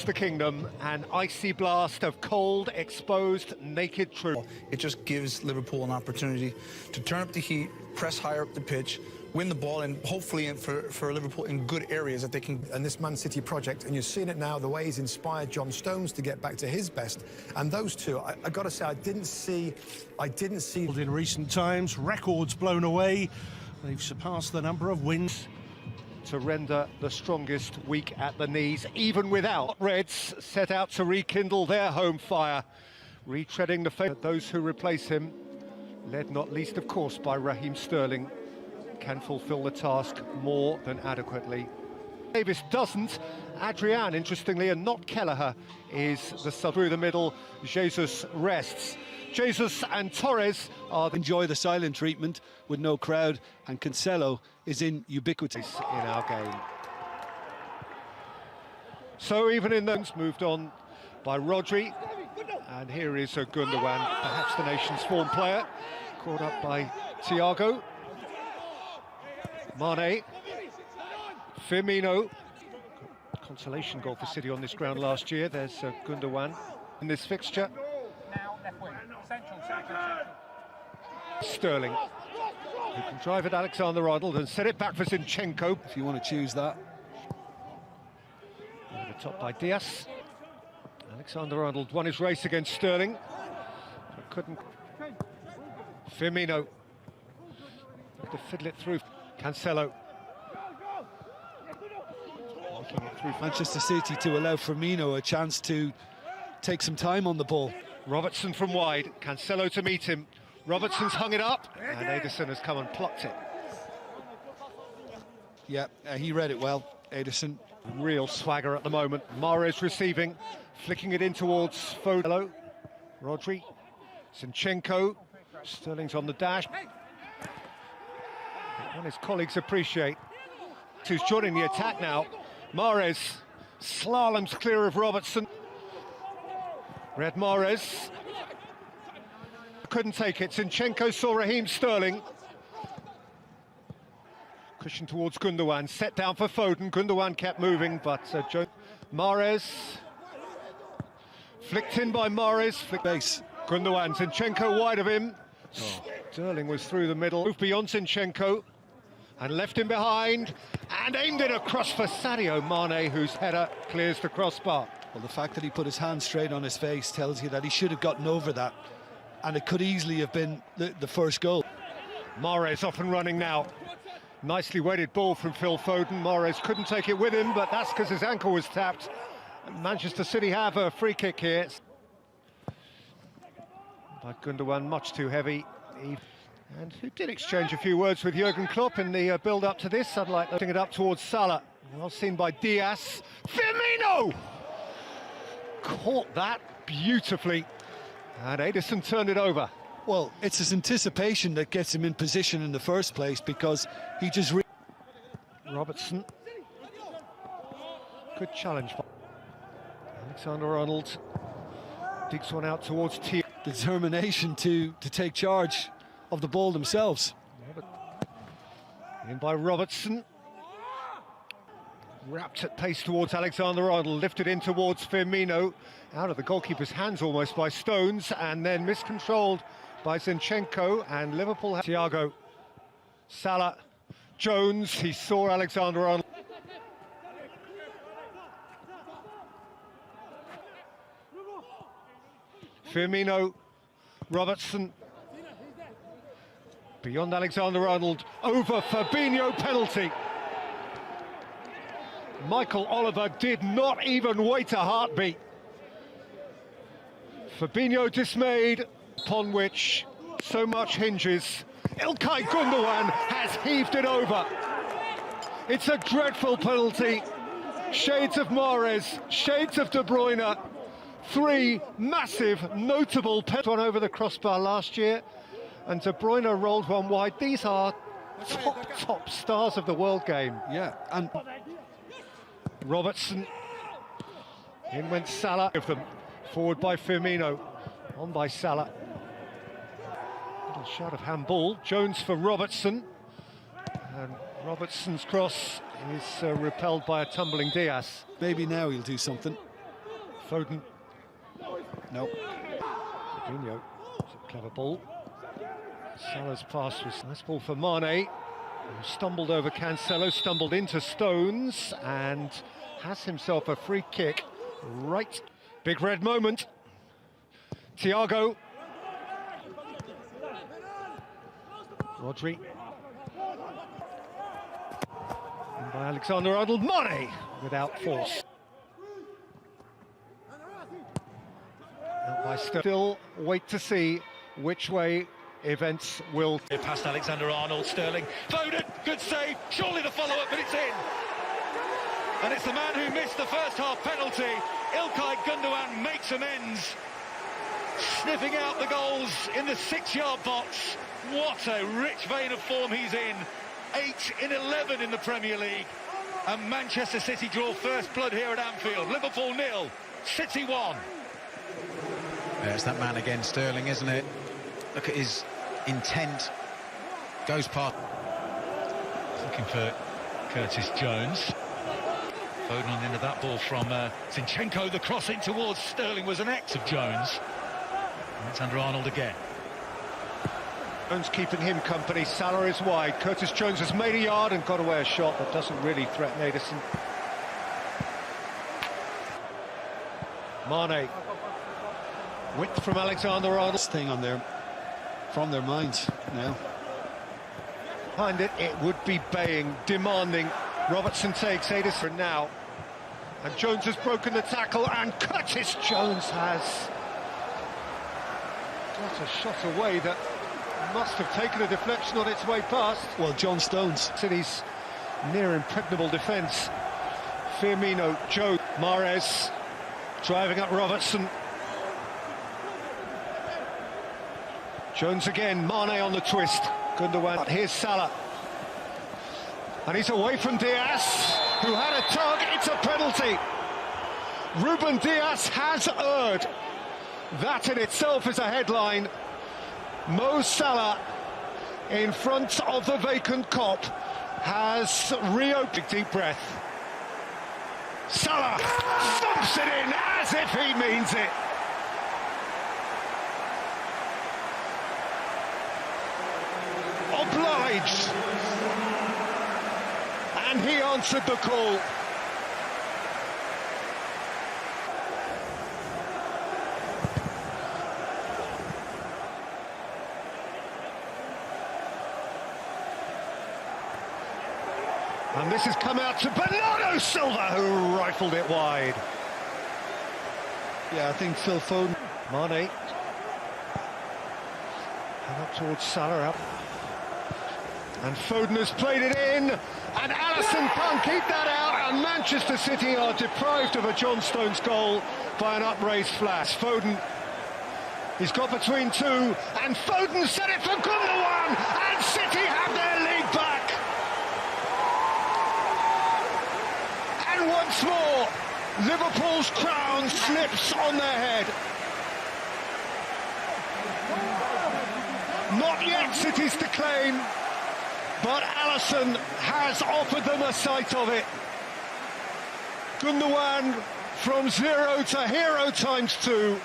across the kingdom, an icy blast of cold, exposed, naked truth. It just gives Liverpool an opportunity to turn up the heat, press higher up the pitch, win the ball, and hopefully for Liverpool in good areas that they can. And this Man City project, and you're seeing it now, the way he's inspired John Stones to get back to his best. And those two, I got to say, I didn't see. In recent times, records blown away. They've surpassed the number of wins. To render the strongest weak at the knees, even without. Reds set out to rekindle their home fire, retreading the fate of those who replace him, led not least, of course, by Raheem Sterling, can fulfill the task more than adequately. Davis doesn't. Adrian, interestingly, and not Kelleher, is the sub through the middle. Jesus rests. Jesus and Torres are enjoy the silent treatment with no crowd, and Cancelo is in ubiquitous in our game. So even in those, moved on by Rodri, and here is Gundogan, perhaps the nation's form player, caught up by Thiago. Mane, Firmino, consolation goal for City on this ground last year. There's Gundogan in this fixture. Sterling, who can drive at Alexander-Arnold and set it back for Zinchenko, if you want to choose that. Over the top by Diaz. Alexander-Arnold won his race against Sterling, but couldn't. Firmino, to fiddle it through. Cancelo. Making it through Manchester City to allow Firmino a chance to take some time on the ball. Robertson from wide, Cancelo to meet him. Robertson's hung it up, and Ederson has come and plucked it. Yeah, he read it well, Ederson. Real swagger at the moment. Mahrez receiving, flicking it in towards Foden. Rodri, Zinchenko, Sterling's on the dash. And his colleagues appreciate. Who's joining the attack now. Mahrez slaloms clear of Robertson. Red Mahrez couldn't take it. Zinchenko saw Raheem Sterling. Cushion towards Gundogan, set down for Foden. Gundogan kept moving, but Mahrez flicked in by Mahrez. Base. Gundogan, Zinchenko wide of him. Sterling was through the middle, moved beyond Zinchenko and left him behind and aimed it across for Sadio Mane, whose header clears the crossbar. Well, the fact that he put his hand straight on his face tells you that he should have gotten over that, and it could easily have been the first goal. Mahrez off and running now. Nicely weighted ball from Phil Foden. Mahrez couldn't take it with him, but that's because his ankle was tapped. Manchester City have a free kick here. By Gundogan, much too heavy. And who did exchange a few words with Jurgen Klopp in the build-up to this. I'd like to bring it up towards Salah. Well seen by Diaz. Firmino! Caught that beautifully. And Ederson turned it over. Well, it's his anticipation that gets him in position in the first place, because he just... Robertson. Good challenge. Alexander-Arnold digs one out towards T. Determination to take charge of the ball themselves. In by Robertson. Wrapped at pace towards Alexander-Arnold, lifted in towards Firmino, out of the goalkeeper's hands almost by Stones, and then miscontrolled by Zinchenko, and Liverpool have Thiago, Salah, Jones, he saw Alexander-Arnold. Firmino, Robertson, beyond Alexander-Arnold, over Fabinho, penalty. Michael Oliver did not even wait a heartbeat. Fabinho dismayed, upon which so much hinges. Ilkay Gundogan has heaved it over. It's a dreadful penalty. Shades of Mahrez, shades of De Bruyne. Three massive, notable penalties. One over the crossbar last year, and De Bruyne rolled one wide. These are top stars of the world game. Yeah, and Robertson. In went Salah. Of them. Forward by Firmino. On by Salah. Little shot of handball. Jones for Robertson. And Robertson's cross is repelled by a tumbling Diaz. Maybe now he'll do something. Foden. Nope. Fabinho. It's a clever ball. Salah's pass was nice ball for Mane, who stumbled over Cancelo, stumbled into Stones, and has himself a free kick. Right. Big red moment. Thiago. Rodri. And by Alexander-Arnold. Mane without force. Still wait to see which way events will. Past Alexander-Arnold, Sterling, Foden, good save, surely the follow-up, but it's in. And it's the man who missed the first half penalty. İlkay Gündoğan makes amends, sniffing out the goals in the 6-yard box. What a rich vein of form he's in. 8 in 11 in the Premier League. And Manchester City draw first blood here at Anfield. Liverpool 0, City 1. It's that man again, Sterling, isn't it? Look at his intent. Goes past. Looking for Curtis Jones. Foden on the end of that ball from Zinchenko. The cross in towards Sterling was an X of Jones. Alexander-Arnold again. Jones keeping him company. Salah is wide. Curtis Jones has made a yard and got away a shot that doesn't really threaten Ederson. Mane. Width from Alexander-Arnold. Thing on there, from their minds now. Behind it, it would be baying, demanding. Robertson takes Ederson now. And Jones has broken the tackle, and Curtis Jones has got a shot away that must have taken a deflection on its way past. Well, John Stones. City's near impregnable defence. Firmino, Joe, Mahrez driving up Robertson. Jones again, Mane on the twist. Gündoğan, here's Salah. And he's away from Diaz, who had a tug. It's a penalty. Ruben Diaz has erred. That in itself is a headline. Mo Salah, in front of the vacant cop, has reopened. Deep breath. Salah thumps it in as if he means it. Obliged. And he answered the call. And this has come out to Bernardo Silva, who rifled it wide. Yeah, I think Phil Foden. Mane. And up towards Salah up. And Foden has played it in, and Alisson can't keep that out, and Manchester City are deprived of a John Stones goal by an upraised flash. Foden, he's got between two, and Foden set it for Gündoğan, and City have their lead back. And once more, Liverpool's crown slips on their head. Not yet City's to claim. But Alisson has offered them a sight of it. Gündoğan from 0 to hero ×2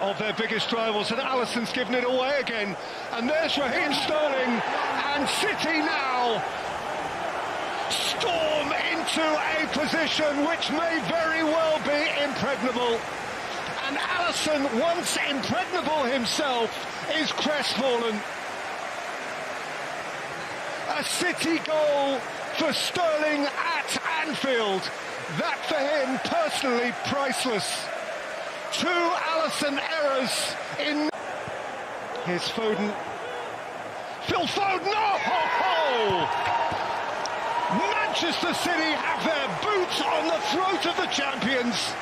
of their biggest rivals, and Alisson's given it away again. And there's Raheem Sterling, and City now storm into a position which may very well be impregnable. And Alisson, once impregnable himself, is crestfallen. A City goal for Sterling at Anfield. That for him, personally, priceless. 2 Alisson errors in... Here's Foden. Phil Foden, oh ho ho! Manchester City have their boots on the throat of the champions.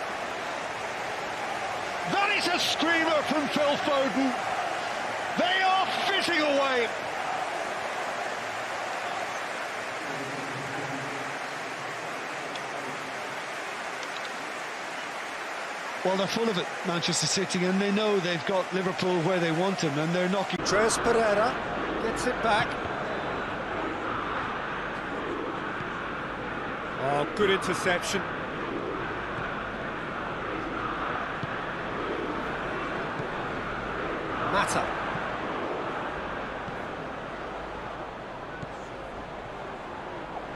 That is a screamer from Phil Foden. They are fizzing away. Well, they're full of it, Manchester City, and they know they've got Liverpool where they want them, and they're knocking. Tres Pereira gets it back. Oh, good interception. Mata.